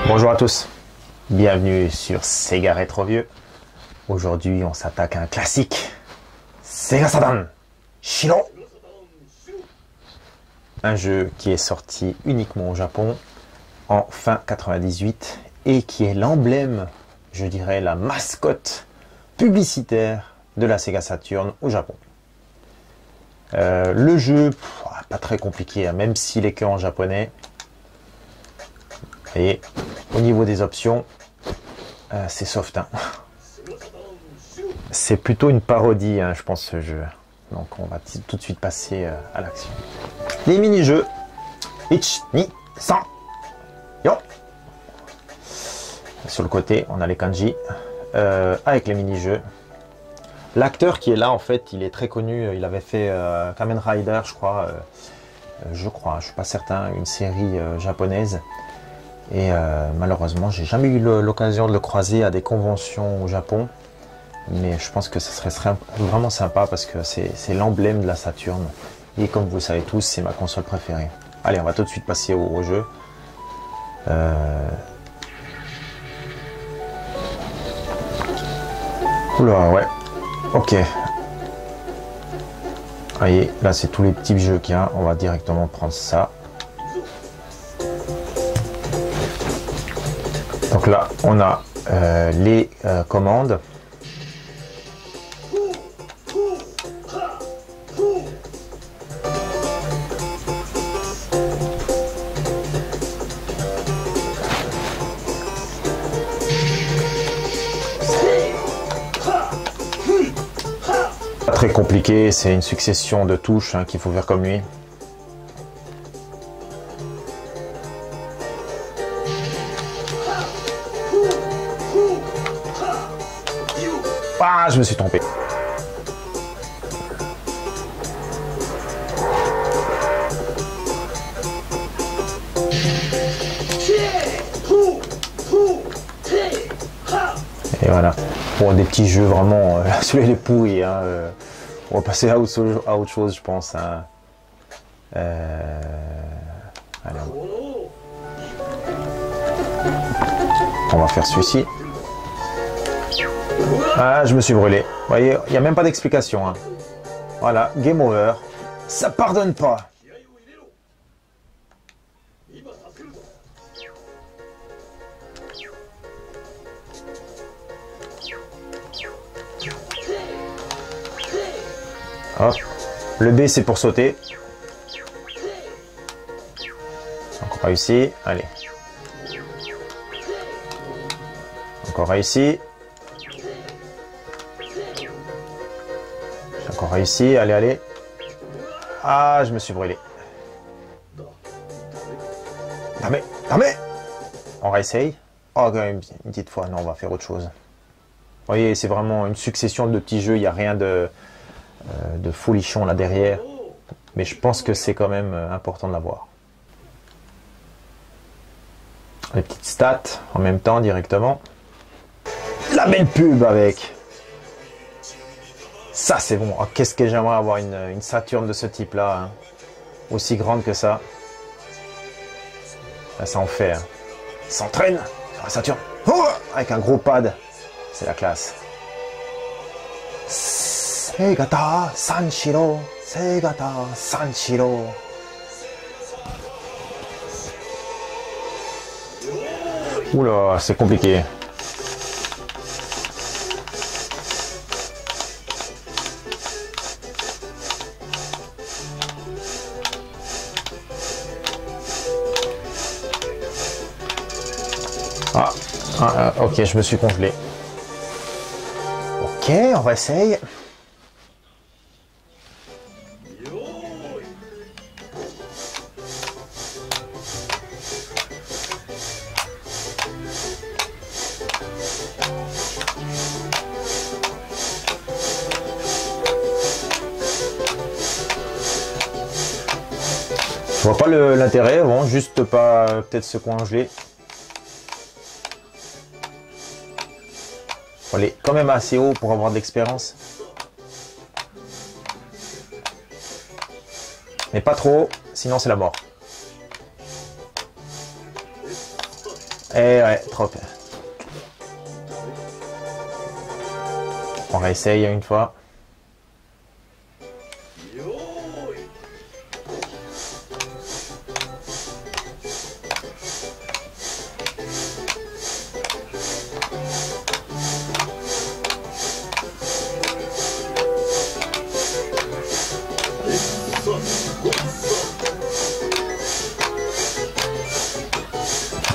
Bonjour à tous, bienvenue sur Sega Retro Vieux. Aujourd'hui on s'attaque à un classique, Sega Saturn Shiro. Un jeu qui est sorti uniquement au Japon en fin 98 et qui est l'emblème, je dirais la mascotte publicitaire de la Sega Saturn au Japon. Le jeu, pas très compliqué, hein, même s'il est que en japonais. Et au niveau des options, c'est soft. Hein. C'est plutôt une parodie, hein, je pense, ce jeu. Donc on va tout de suite passer à l'action. Les mini-jeux. 1, 2, 3, yo. Sur le côté, on a les kanji. Avec les mini-jeux. L'acteur qui est là, en fait, il est très connu. Il avait fait Kamen Rider, je crois. Je suis pas certain, une série japonaise. Et malheureusement, j'ai jamais eu l'occasion de le croiser à des conventions au Japon. Mais je pense que ce serait vraiment sympa parce que c'est l'emblème de la Saturn. Et comme vous le savez tous, c'est ma console préférée. Allez, on va tout de suite passer au jeu. Oula, ouais. Ok. Allez, là c'est tous les petits jeux qu'il y a. On va directement prendre ça. Donc là, on a les commandes. Pas très compliqué, c'est une succession de touches hein, qu'il faut faire comme lui. Ah, je me suis trompé. Et voilà. Bon, des petits jeux vraiment, celui-là il est pourri. Hein, on va passer à autre chose, je pense. Hein. Allez, on va faire celui-ci. Ah, je me suis brûlé. Vous voyez, il n'y a même pas d'explication. Hein. Voilà, game over. Ça pardonne pas. Hop. Le B c'est pour sauter. Encore réussi. Allez. Encore réussi. Encore réussi. Allez, allez. Ah, je me suis brûlé. Damé, damé. On réessaye. Oh, quand même, une petite fois. Non, on va faire autre chose. Vous voyez, c'est vraiment une succession de petits jeux. Il n'y a rien de folichon là derrière. Mais je pense que c'est quand même important de l'avoir. Les petites stats en même temps directement. La belle pub avec. Ça c'est bon. Oh, qu'est-ce que j'aimerais avoir une Saturn de ce type là. Hein. Aussi grande que ça. Là, ça en fait. Hein. S'entraîne sur la Saturn. Oh, avec un gros pad. C'est la classe. Segata Sanshiro. Segata Sanshiro. Oula, c'est compliqué. Ok, je me suis congelé. Ok, on va essayer. Je vois pas l'intérêt, bon, juste pas peut-être se congeler. Faut aller quand même assez haut pour avoir de l'expérience. Mais pas trop haut, sinon c'est la mort. Et ouais, trop. On réessaye une fois.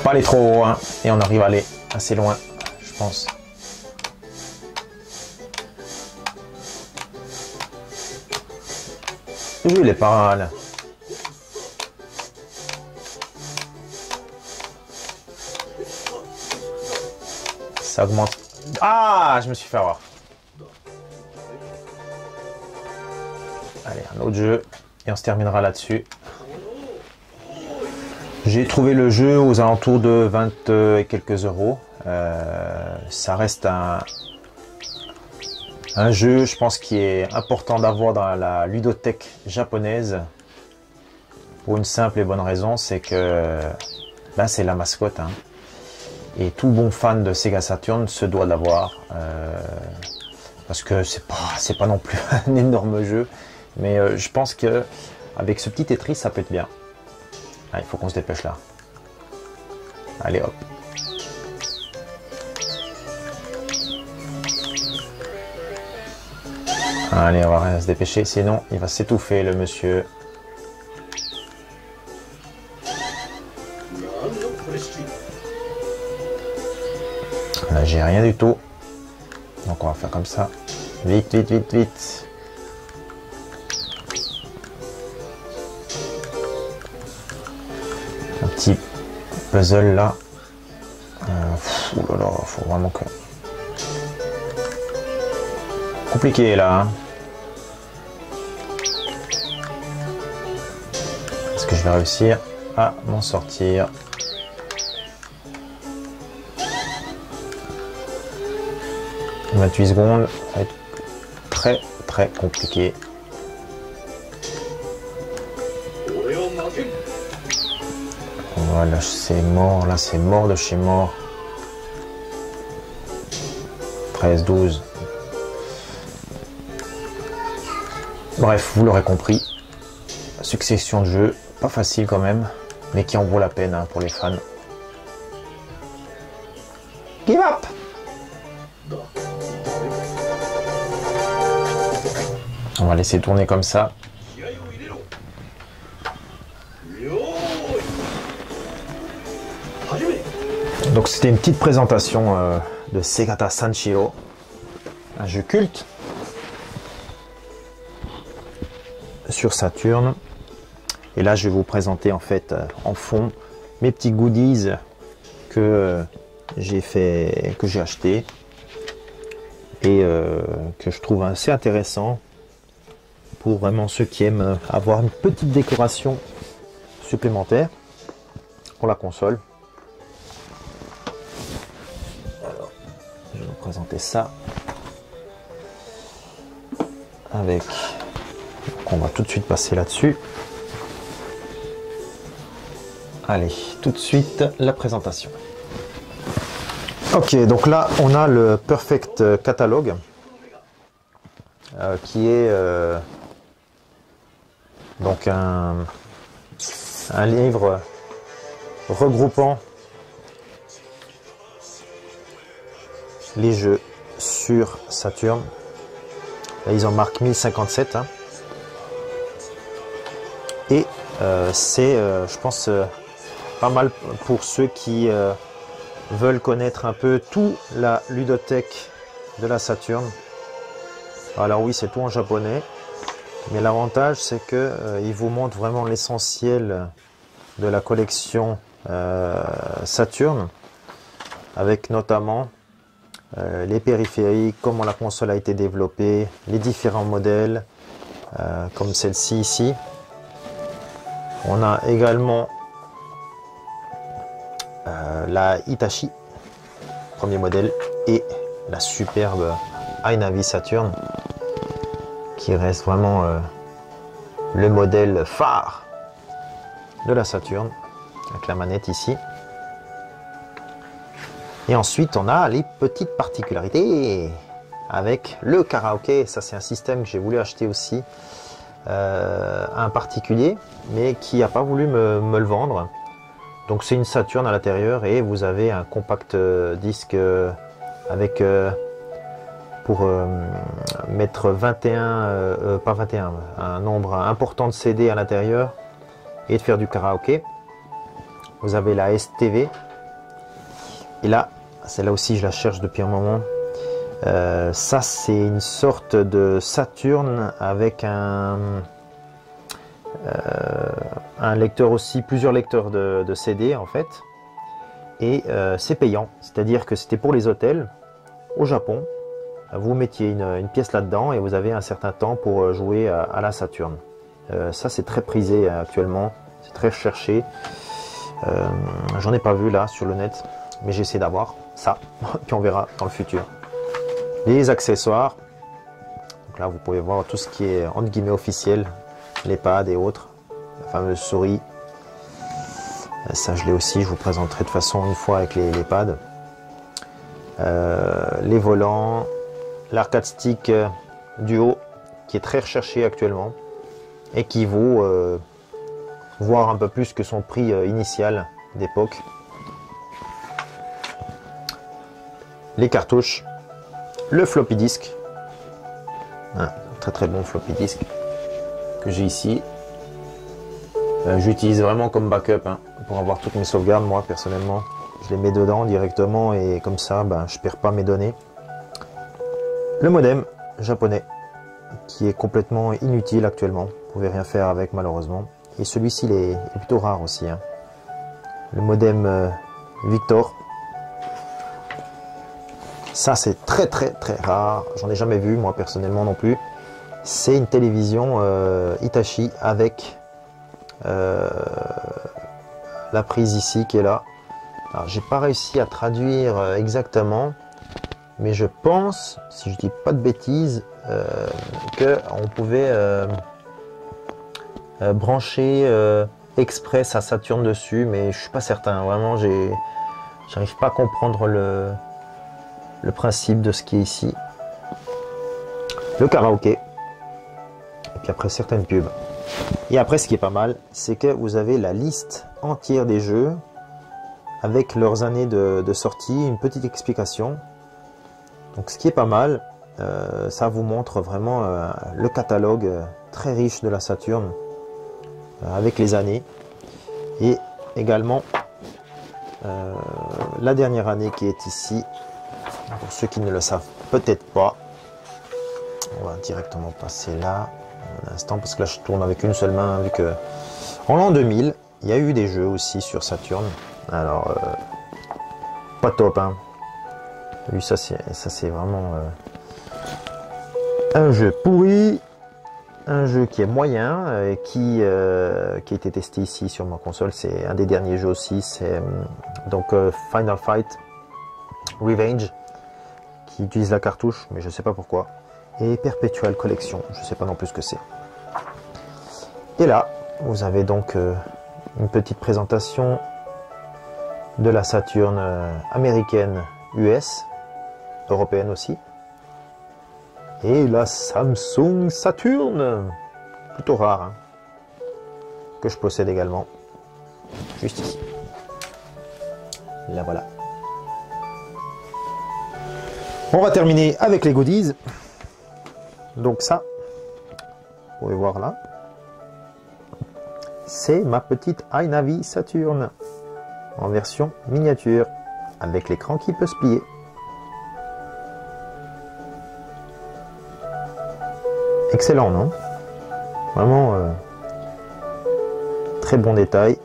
Pas aller trop haut, hein, et on arrive à aller assez loin, je pense. Oui, il est pas mal. Ça augmente. Ah, je me suis fait avoir. Allez, un autre jeu, et on se terminera là-dessus. J'ai trouvé le jeu aux alentours de 20 et quelques euros. Ça reste un jeu, je pense, qui est important d'avoir dans la ludothèque japonaise. Pour une simple et bonne raison, c'est que ben, c'est la mascotte. Hein. Et tout bon fan de Sega Saturn se doit d'avoir. Parce que c'est pas non plus un énorme jeu. Mais je pense que avec ce petit Tetris, ça peut être bien. Ah, il faut qu'on se dépêche là. Allez hop. Allez, on va se dépêcher, sinon il va s'étouffer le monsieur. Là, j'ai rien du tout. Donc on va faire comme ça. Vite, vite, vite, vite. Un petit puzzle là. Ouh là là, faut vraiment que... Compliqué là. Hein. Est-ce que je vais réussir à m'en sortir? « 28 secondes, ça va être très très compliqué. » Voilà, c'est mort, là c'est mort de chez mort. 13, 12. Bref, vous l'aurez compris. Succession de jeux, pas facile quand même, mais qui en vaut la peine hein, pour les fans. Give up! On va laisser tourner comme ça. Donc c'était une petite présentation de Segata Sanshiro, un jeu culte sur Saturn. Et là je vais vous présenter en fait en fond mes petits goodies que j'ai acheté et que je trouve assez intéressant pour vraiment ceux qui aiment avoir une petite décoration supplémentaire pour la console. Alors, je vais vous présenter ça avec. Donc on va tout de suite passer là-dessus. Allez, tout de suite la présentation. Ok, donc là on a le Perfect Catalogue qui est donc un livre regroupant les jeux sur Saturn. Là, ils en marquent 1057 hein. Et c'est je pense pas mal pour ceux qui veulent connaître un peu tout la ludothèque de la Saturn. Alors oui, c'est tout en japonais, mais l'avantage c'est que il vous montre vraiment l'essentiel de la collection Saturn, avec notamment les périphériques, comment la console a été développée, les différents modèles, comme celle-ci ici. On a également la Hitachi, premier modèle, et la superbe iNavi Saturn, qui reste vraiment le modèle phare de la Saturn, avec la manette ici. Et ensuite, on a les petites particularités avec le karaoké. Ça, c'est un système que j'ai voulu acheter aussi à un particulier, mais qui n'a pas voulu me le vendre. Donc, c'est une Saturn à l'intérieur et vous avez un compact disque avec pour mettre 21, pas 21, un nombre important de CD à l'intérieur et de faire du karaoké. Vous avez la STV. Et là, celle-là aussi, je la cherche depuis un moment. Ça, c'est une sorte de Saturn avec un lecteur aussi, plusieurs lecteurs de CD en fait. Et c'est payant, c'est-à-dire que c'était pour les hôtels au Japon. Vous mettiez une pièce là-dedans et vous avez un certain temps pour jouer à la Saturn. Ça, c'est très prisé actuellement, c'est très recherché. J'en ai pas vu là sur le net, mais j'essaie d'avoir ça, puis on verra dans le futur. Les accessoires, donc là vous pouvez voir tout ce qui est entre guillemets officiel, les pads et autres, la fameuse souris. Ça je l'ai aussi, je vous présenterai de toute façon une fois avec les pads. Les volants, l'arcade stick duo qui est très recherché actuellement et qui vaut voire un peu plus que son prix initial d'époque. Les cartouches, le floppy disk, un très très bon floppy disk que j'ai ici. J'utilise vraiment comme backup pour avoir toutes mes sauvegardes. Moi personnellement, je les mets dedans directement et comme ça, je perds pas mes données. Le modem japonais qui est complètement inutile actuellement, vous pouvez rien faire avec malheureusement. Et celui-ci il est plutôt rare aussi. Le modem Victor. Ça c'est très très très rare, j'en ai jamais vu moi personnellement non plus. C'est une télévision Hitachi avec la prise ici qui est là. Alors j'ai pas réussi à traduire exactement, mais je pense, si je dis pas de bêtises, que on pouvait brancher exprès sa Saturn dessus, mais je suis pas certain. Vraiment, j'arrive pas à comprendre le principe de ce qui est ici. Le karaoké. Et puis après certaines pubs. Et après ce qui est pas mal, c'est que vous avez la liste entière des jeux avec leurs années de sortie, une petite explication. Donc ce qui est pas mal, ça vous montre vraiment le catalogue très riche de la Saturn avec les années. Et également la dernière année qui est ici. Pour ceux qui ne le savent peut-être pas, on va directement passer là un instant parce que là je tourne avec une seule main vu que en l'an 2000 il y a eu des jeux aussi sur Saturn. Alors pas top Vu ça c'est vraiment un jeu pourri, un jeu qui est moyen qui a été testé ici sur ma console. C'est un des derniers jeux aussi, c'est donc Final Fight Revenge qui utilise la cartouche, mais je sais pas pourquoi. Et Perpetual Collection, je sais pas non plus ce que c'est. Et là, vous avez donc une petite présentation de la Saturn américaine, US, européenne aussi. Et la Samsung Saturn, plutôt rare, que je possède également, juste ici. La voilà. On va terminer avec les goodies. Donc ça, vous pouvez voir là, c'est ma petite iNavi Saturn en version miniature avec l'écran qui peut se plier. Excellent, non? Vraiment très bon détail.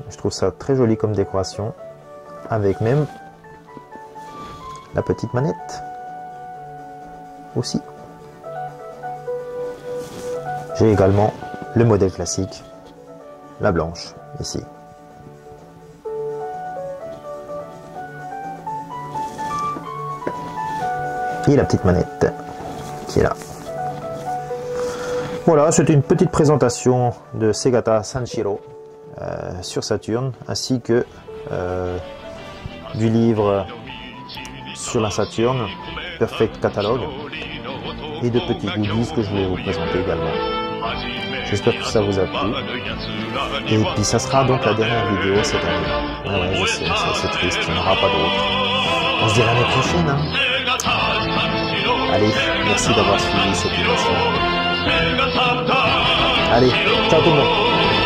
Je trouve ça très joli comme décoration avec même la petite manette aussi. J'ai également le modèle classique, la blanche, ici. Et la petite manette qui est là. Voilà, c'était une petite présentation de Segata Sanshiro sur Saturn, ainsi que du livre sur la Saturn, Perfect Catalogue, et de petits goodies que je voulais vous présenter également. J'espère que ça vous a plu. Et puis ça sera donc la dernière vidéo cette année. Ouais, je sais, c'est triste, il n'y en aura pas d'autres. On se dit à l'année prochaine, hein. Allez, merci d'avoir suivi cette émission. Allez, ciao tout le monde.